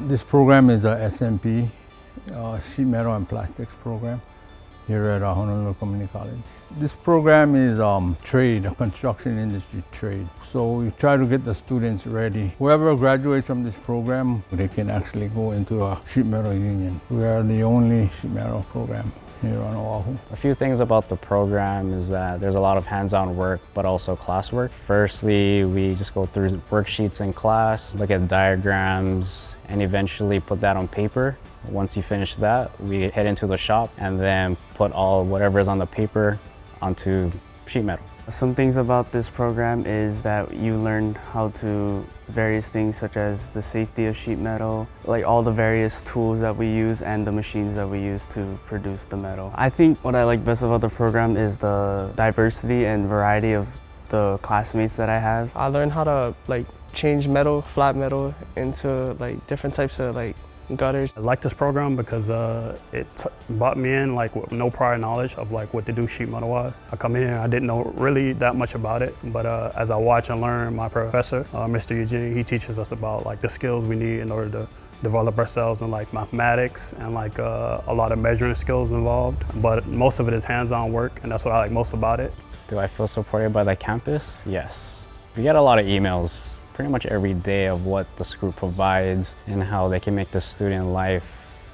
This program is a SMP, Sheet Metal and Plastics program here at Honolulu Community College. This program is trade, a construction industry trade. So we try to get the students ready. Whoever graduates from this program, they can actually go into a sheet metal union. We are the only sheet metal program here on Oʻahu. A few things about the program is that there's a lot of hands-on work, but also classwork. Firstly, we just go through worksheets in class, look at diagrams, and eventually put that on paper. Once you finish that, we head into the shop and then put all whatever is on the paper onto sheet metal. Some things about this program is that you learn how to various things such as the safety of sheet metal, like all the various tools that we use and the machines that we use to produce the metal. I think what I like best about the program is the diversity and variety of the classmates that I have. I learned how to change metal, flat metal, into different types of gutters. I like this program because it brought me in with no prior knowledge of what to do sheet metal was. I come in here and I didn't know really that much about it, but as I watch and learn, my professor, Mr. Eugene, he teaches us about the skills we need in order to develop ourselves in mathematics and a lot of measuring skills involved. But most of it is hands-on work, and that's what I like most about it. Do I feel supported by the campus? Yes. We get a lot of emails pretty much every day of what the school provides and how they can make the student life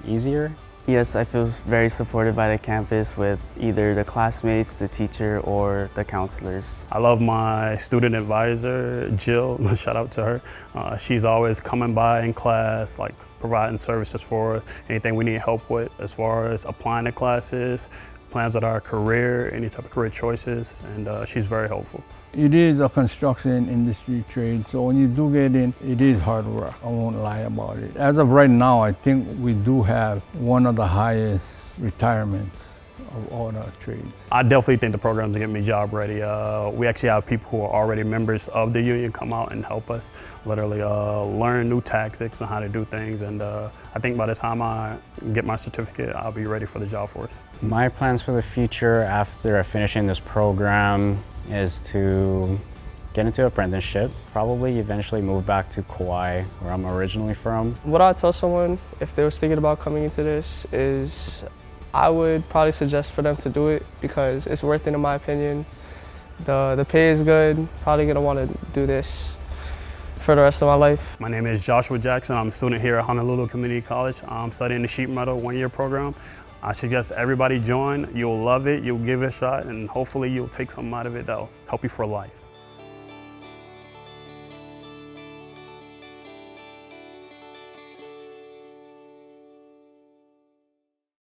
easier. Yes, I feel very supported by the campus with either the classmates, the teacher, or the counselors. I love my student advisor, Jill, shout out to her. She's always coming by in class, providing services for us, anything we need help with as far as applying to classes, plans with our career, any type of career choices, and she's very helpful. It is a construction industry trade, so when you do get in, it is hard work. I won't lie about it. As of right now, I think we do have one of the highest retirements of all the trades. I definitely think the program's gonna get me job ready. We actually have people who are already members of the union come out and help us literally learn new tactics on how to do things, and I think by the time I get my certificate, I'll be ready for the job force. My plans for the future after finishing this program is to get into an apprenticeship, probably eventually move back to Kauai, where I'm originally from. What I'd tell someone if they was thinking about coming into this is I would probably suggest for them to do it because it's worth it in my opinion. The pay is good, probably gonna want to do this for the rest of my life. My name is Joshua Jackson. I'm a student here at Honolulu Community College. I'm studying the sheet metal one-year program. I suggest everybody join. You'll love it, you'll give it a shot, and hopefully you'll take something out of it that'll help you for life.